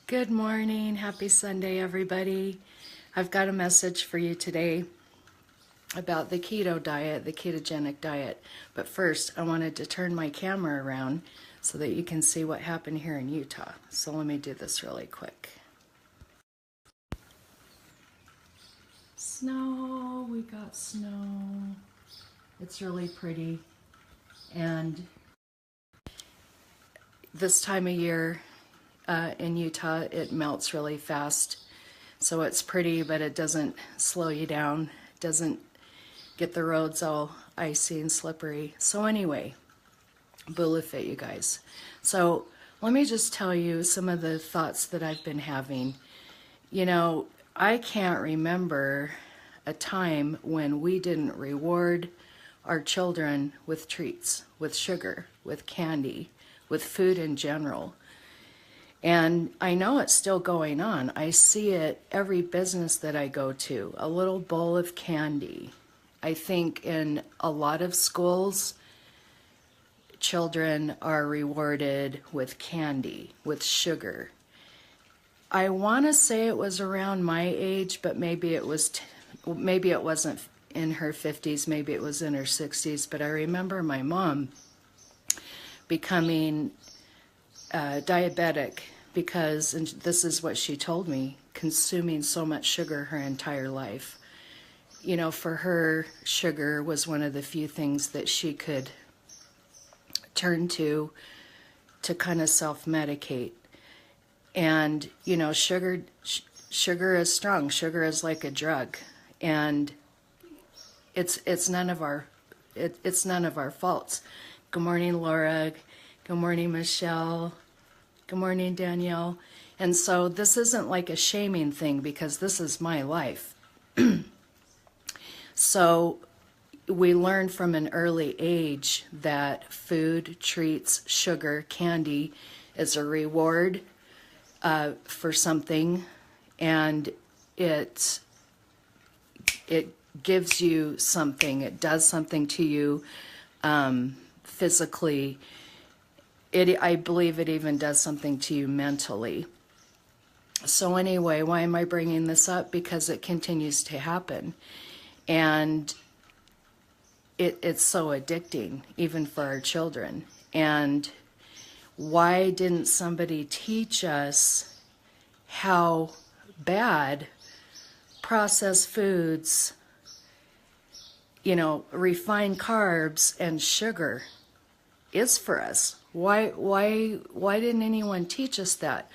Good morning. Happy Sunday, everybody. I've got a message for you today about the keto diet, the ketogenic diet. But first, I wanted to turn my camera around so that you can see what happened here in Utah. So let me do this really quick. Snow, we got snow. It's really pretty. And this time of year, in Utah, it melts really fast. So it's pretty, but it doesn't slow you down. It doesn't get the roads all icy and slippery. So anyway, Bula Fit, you guys. So let me just tell you some of the thoughts that I've been having. You know, I can't remember a time when we didn't reward our children with treats, with sugar, with candy, with food in general. And I know it's still going on. I see it every business that I go to, a little bowl of candy. I think in a lot of schools, children are rewarded with candy, with sugar. I want to say it was around my age, but maybe it wasn't in her 50s, maybe it was in her 60s, but I remember my mom becoming diabetic because, and this is what she told me, consuming so much sugar her entire life. You know, for her, sugar was one of the few things that she could turn to kind of self-medicate. And, you know, sugar is strong. Sugar is like a drug. And it's none of our faults. Good morning, Laura. Good morning, Michelle. Good morning, Danielle. And so this isn't like a shaming thing because this is my life. So we learn from an early age that food, treats, sugar, candy is a reward for something, and it gives you something. It does something to you physically. I believe it even does something to you mentally. So anyway, why am I bringing this up? Because it continues to happen. And it's so addicting, even for our children. And why didn't somebody teach us how bad processed foods, you know, refined carbs and sugar is for us? Why didn't anyone teach us that?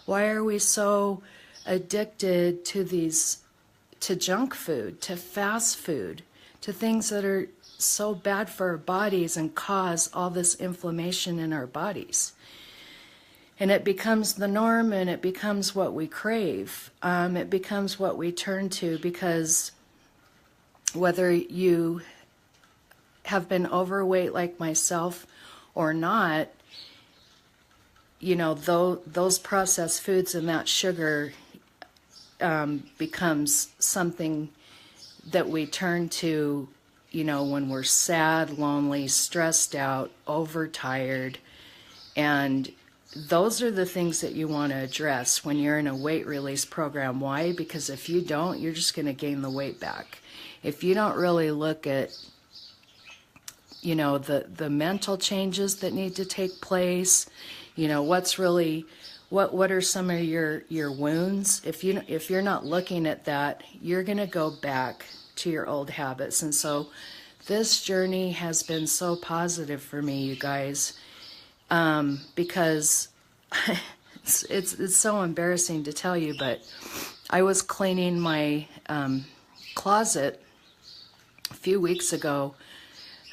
Why are we so addicted to junk food, to fast food, to things that are so bad for our bodies and cause all this inflammation in our bodies? And it becomes the norm, and it becomes what we crave. It becomes what we turn to, because whether you have been overweight like myself or not, you know, those processed foods and that sugar becomes something that we turn to, you know, when we're sad, lonely, stressed out, overtired. And those are the things that you want to address when you're in a weight release program. Why? Because if you don't, you're just going to gain the weight back. If you don't really look at, you know, the mental changes that need to take place, you know, what are some of your wounds? If you're not looking at that, you're going to go back to your old habits. And so this journey has been so positive for me, you guys, because it's so embarrassing to tell you, but I was cleaning my closet a few weeks ago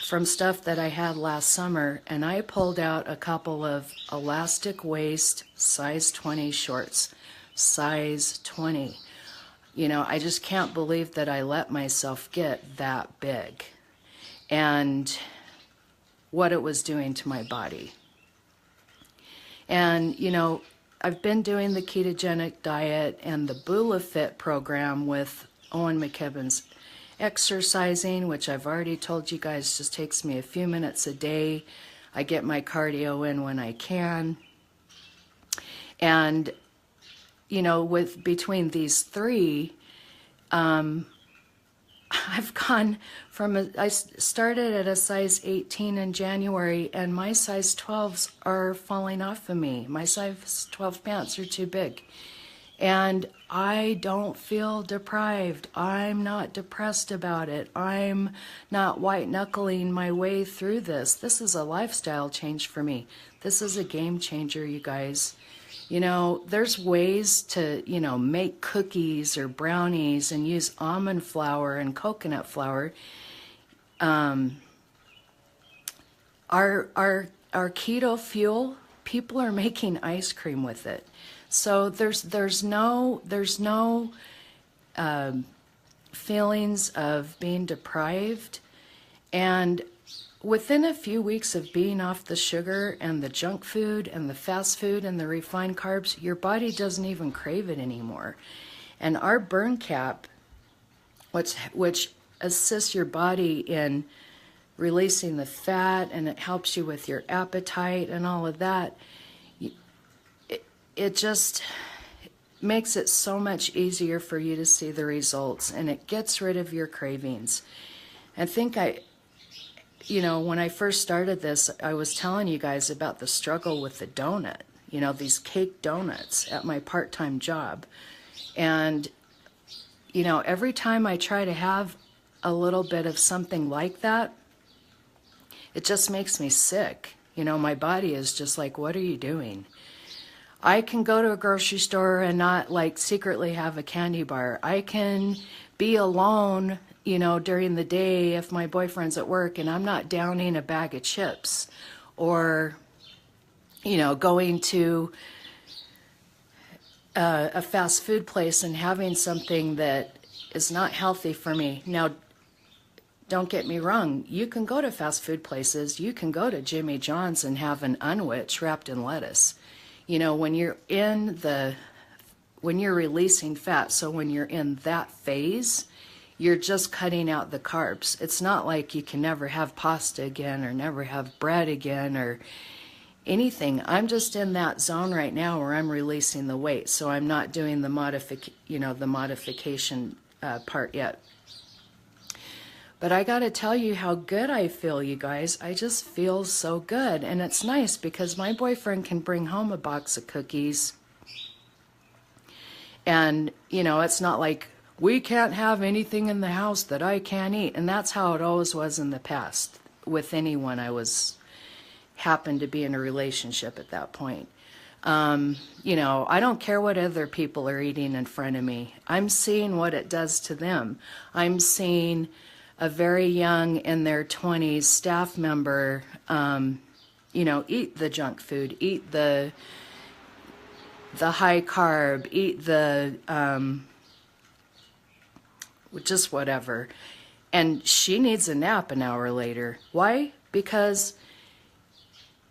from stuff that I had last summer, and I pulled out a couple of elastic waist size 20 shorts. Size 20. You know, I just can't believe that I let myself get that big, and what it was doing to my body. And, you know, I've been doing the ketogenic diet and the Bula Fit program with Owen McKibben's exercising, which I've already told you guys just takes me a few minutes a day. I get my cardio in when I can. And you know, with between these three, I've gone from I started at a size 18 in January, and my size 12s are falling off of me. My size 12 pants are too big. And I don't feel deprived. I'm not depressed about it. I'm not white-knuckling my way through this. This is a lifestyle change for me. This is a game changer, you guys. You know, there's ways to, you know, make cookies or brownies and use almond flour and coconut flour. Our keto fuel, people are making ice cream with it. So there's no feelings of being deprived. And within a few weeks of being off the sugar and the junk food and the fast food and the refined carbs, your body doesn't even crave it anymore. And our burn cap, which assists your body in releasing the fat, and it helps you with your appetite and all of that, it just makes it so much easier for you to see the results, and it gets rid of your cravings. I think you know, when I first started this, I was telling you guys about the struggle with the donut, you know, these cake donuts at my part-time job. And, you know, every time I try to have a little bit of something like that, it just makes me sick. You know, my body is just like, what are you doing? I can go to a grocery store and not like secretly have a candy bar. I can be alone, you know, during the day if my boyfriend's at work and I'm not downing a bag of chips, or, you know, going to a fast food place and having something that is not healthy for me. Now, don't get me wrong, you can go to fast food places, you can go to Jimmy John's and have an unwich wrapped in lettuce. You know, when you're releasing fat, so when you're in that phase, you're just cutting out the carbs. It's not like you can never have pasta again or never have bread again or anything. I'm just in that zone right now where I'm releasing the weight, so I'm not doing the modification part yet. But I got to tell you how good I feel, you guys. I just feel so good. And it's nice because my boyfriend can bring home a box of cookies. And, you know, it's not like we can't have anything in the house that I can't eat. And that's how it always was in the past with anyone happened to be in a relationship at that point. You know, I don't care what other people are eating in front of me. I'm seeing what it does to them. I'm seeing a very young, in their 20s, staff member, you know, eat the junk food, eat the high carb, eat the, just whatever. And she needs a nap an hour later. Why? Because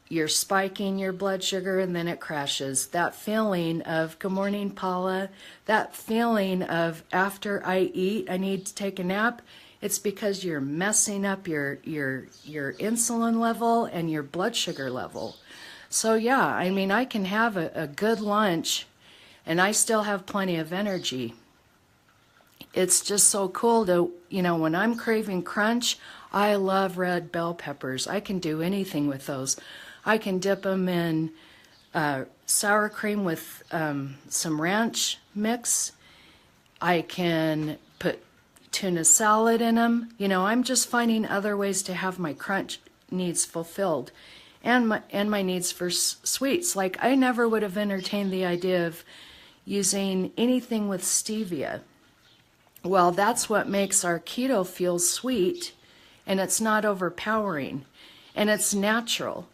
you're spiking your blood sugar and then it crashes. That feeling of, good morning, Paula, that feeling of after I eat, I need to take a nap, it's because you're messing up your insulin level and your blood sugar level. So yeah, I mean, I can have a good lunch and I still have plenty of energy. It's just so cool to, you know, when I'm craving crunch, I love red bell peppers. I can do anything with those. I can dip them in sour cream with some ranch mix. I can put tuna salad in them. You know, I'm just finding other ways to have my crunch needs fulfilled, and my needs for sweets. Like, I never would have entertained the idea of using anything with stevia. Well, that's what makes our keto feel sweet, and it's not overpowering, and it's natural.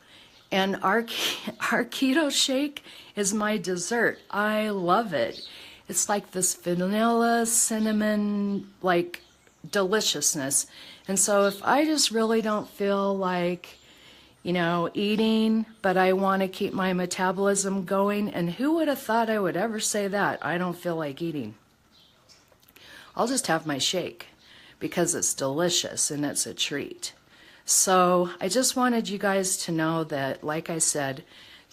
And our keto shake is my dessert. I love it. It's like this vanilla, cinnamon, like, deliciousness. And so if I just really don't feel like, you know, eating, but I want to keep my metabolism going, and who would have thought I would ever say that? I don't feel like eating. I'll just have my shake because it's delicious and it's a treat. So I just wanted you guys to know that, like I said,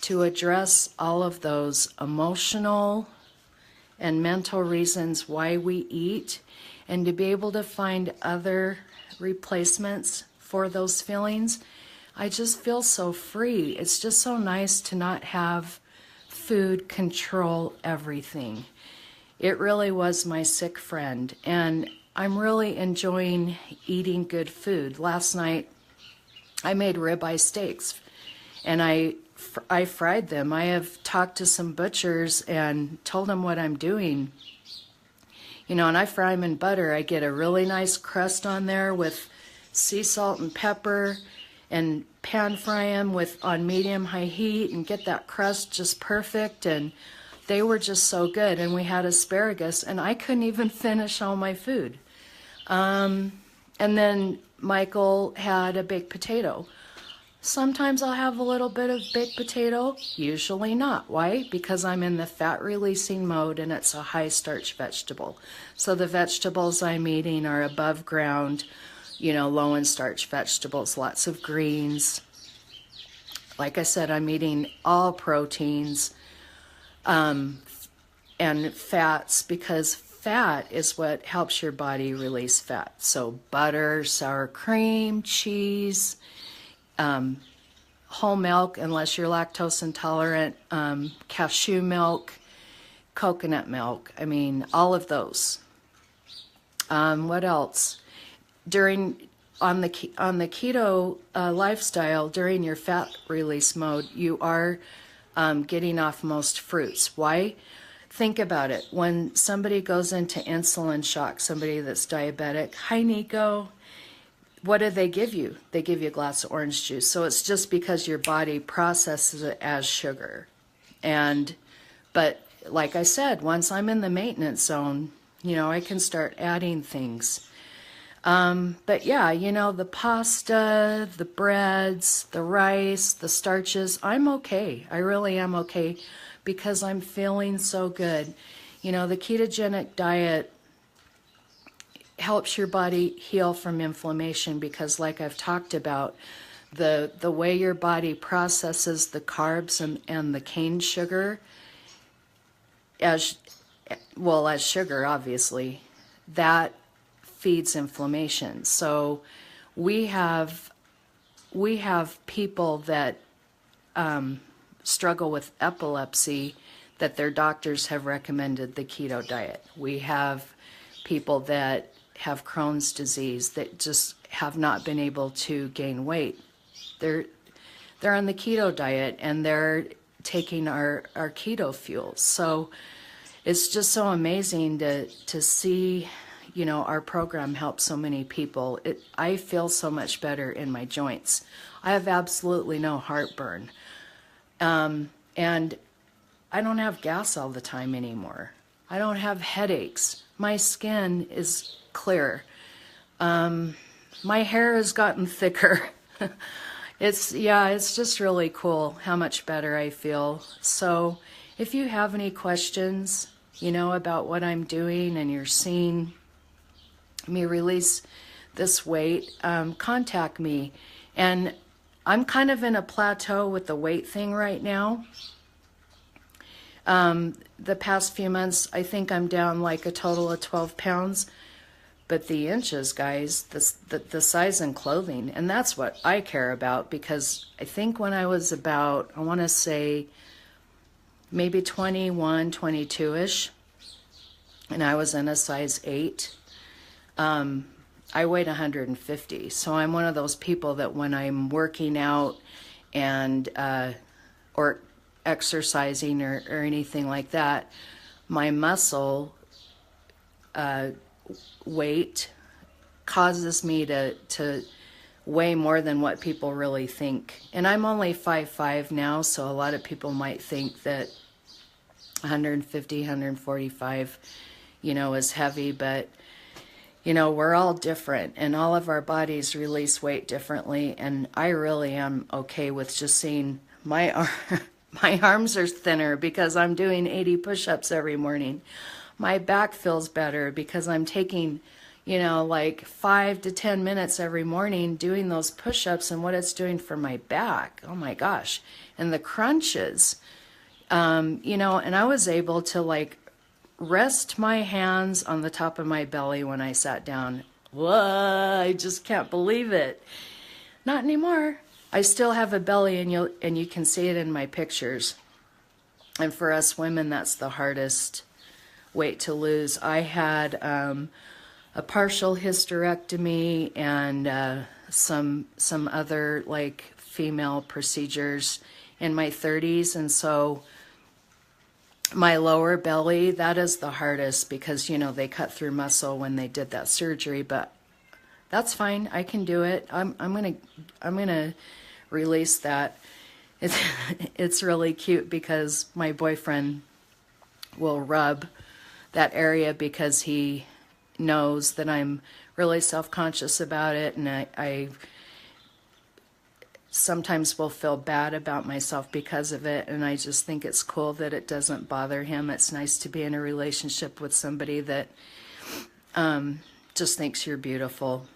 to address all of those emotional and mental reasons why we eat, and to be able to find other replacements for those feelings, I just feel so free. It's just so nice to not have food control everything. It really was my sick friend, and I'm really enjoying eating good food. Last night, I made ribeye steaks, and I fried them. I have talked to some butchers and told them what I'm doing. You know, and I fry them in butter. I get a really nice crust on there with sea salt and pepper, and pan fry them on medium-high heat and get that crust just perfect. And they were just so good. And we had asparagus, and I couldn't even finish all my food. And then Michael had a baked potato. Sometimes I'll have a little bit of baked potato, usually not. Why? Because I'm in the fat-releasing mode, and it's a high-starch vegetable. So the vegetables I'm eating are above ground, you know, low in starch vegetables, lots of greens. Like I said, I'm eating all proteins and fats, because fat is what helps your body release fat. So butter, sour cream, cheese, whole milk, unless you're lactose intolerant, cashew milk, coconut milk. I mean, all of those. What else? On the keto lifestyle, during your fat release mode, you are getting off most fruits. Why? Think about it. When somebody goes into insulin shock, somebody that's diabetic, hi Nico, what do they give you? They give you a glass of orange juice. So it's just because your body processes it as sugar. But like I said, once I'm in the maintenance zone, you know, I can start adding things. But yeah, you know, the pasta, the breads, the rice, the starches, I'm okay. I really am okay, because I'm feeling so good. You know, the ketogenic diet helps your body heal from inflammation, because like I've talked about, the way your body processes the carbs and the cane sugar as sugar, obviously, that feeds inflammation. So we have people that struggle with epilepsy, that their doctors have recommended the keto diet. We have people that have Crohn's disease that just have not been able to gain weight. They're on the keto diet, and they're taking our keto fuels. So it's just so amazing to see, you know, our program help so many people. I feel so much better in my joints. I have absolutely no heartburn. And I don't have gas all the time anymore. I don't have headaches. My skin is clear. My hair has gotten thicker. It's just really cool how much better I feel. So if you have any questions, you know, about what I'm doing, and you're seeing me release this weight, contact me. And I'm kind of in a plateau with the weight thing right now. The past few months, I think I'm down like a total of 12 pounds. But the inches, guys, the size in clothing, and that's what I care about, because I think when I was about, I want to say, maybe 21, 22-ish, and I was in a size 8, I weighed 150. So I'm one of those people that when I'm working out and or exercising or anything like that, my muscle weight causes me to weigh more than what people really think. And I'm only 5'5" now, so a lot of people might think that 150, 145, you know, is heavy, but you know, we're all different, and all of our bodies release weight differently, and I really am okay with just seeing my arms are thinner because I'm doing 80 push-ups every morning. My back feels better because I'm taking, you know, like 5 to 10 minutes every morning doing those push-ups, and what it's doing for my back. Oh my gosh. And the crunches, you know, and I was able to like rest my hands on the top of my belly when I sat down. Whoa, I just can't believe it. Not anymore. I still have a belly, and you can see it in my pictures. And for us women, that's the hardest weight to lose. I had a partial hysterectomy and some other like female procedures in my 30s, and so my lower belly, that is the hardest because, you know, they cut through muscle when they did that surgery, but that's fine. I can do it. I'm gonna release that. It's really cute because my boyfriend will rub that area because he knows that I'm really self-conscious about it, and I sometimes will feel bad about myself because of it, and I just think it's cool that it doesn't bother him. It's nice to be in a relationship with somebody that just thinks you're beautiful.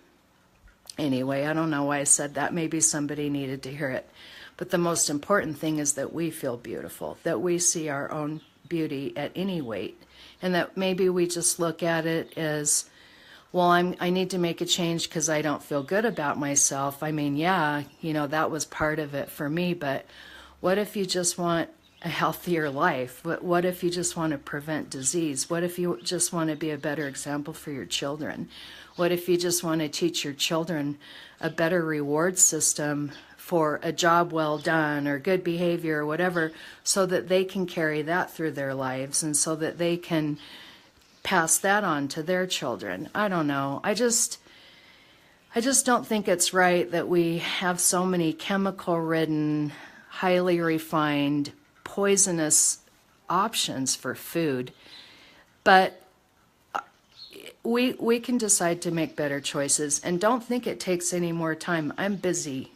Anyway, I don't know why I said that. Maybe somebody needed to hear it. But the most important thing is that we feel beautiful, that we see our own beauty at any weight, and that maybe we just look at it as, well, I need to make a change because I don't feel good about myself. I mean, yeah, you know, that was part of it for me, but what if you just want a healthier life? What if you just want to prevent disease? What if you just want to be a better example for your children? What if you just want to teach your children a better reward system for a job well done or good behavior or whatever, so that they can carry that through their lives and so that they can pass that on to their children? I don't know. I just don't think it's right that we have so many chemical-ridden, highly refined, poisonous options for food. But we can decide to make better choices, and don't think it takes any more time. I'm busy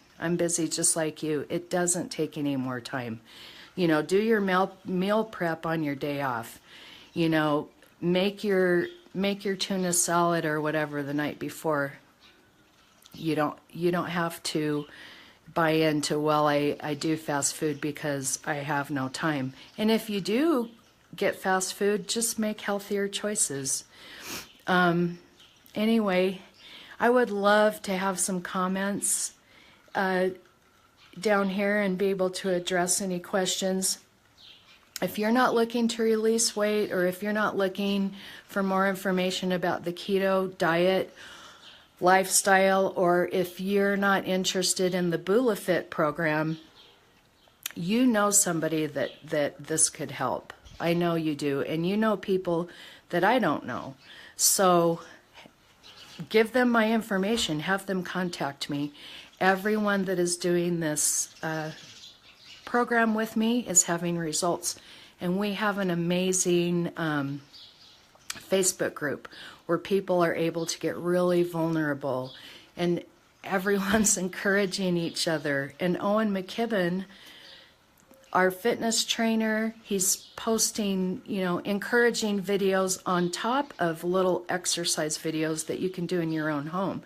just like you. It doesn't take any more time. You know, do your meal prep on your day off. You know, make your tuna salad or whatever the night before. You don't have to buy into, well, I do fast food because I have no time. And if you do get fast food, just make healthier choices. Anyway, I would love to have some comments down here and be able to address any questions. If you're not looking to release weight, or if you're not looking for more information about the keto diet lifestyle, or if you're not interested in the BulaFit program, you know somebody that this could help. I know you do, and you know people that I don't know. So give them my information, have them contact me. Everyone that is doing this program with me is having results. And we have an amazing Facebook group where people are able to get really vulnerable, and everyone's encouraging each other. And Owen McKibben, our fitness trainer, he's posting, you know, encouraging videos on top of little exercise videos that you can do in your own home.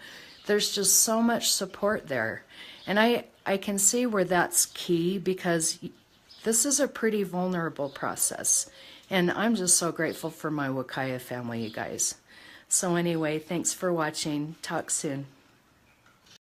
There's just so much support there. And I can see where that's key, because this is a pretty vulnerable process. And I'm just so grateful for my Wakaya family, you guys. So anyway, thanks for watching. Talk soon.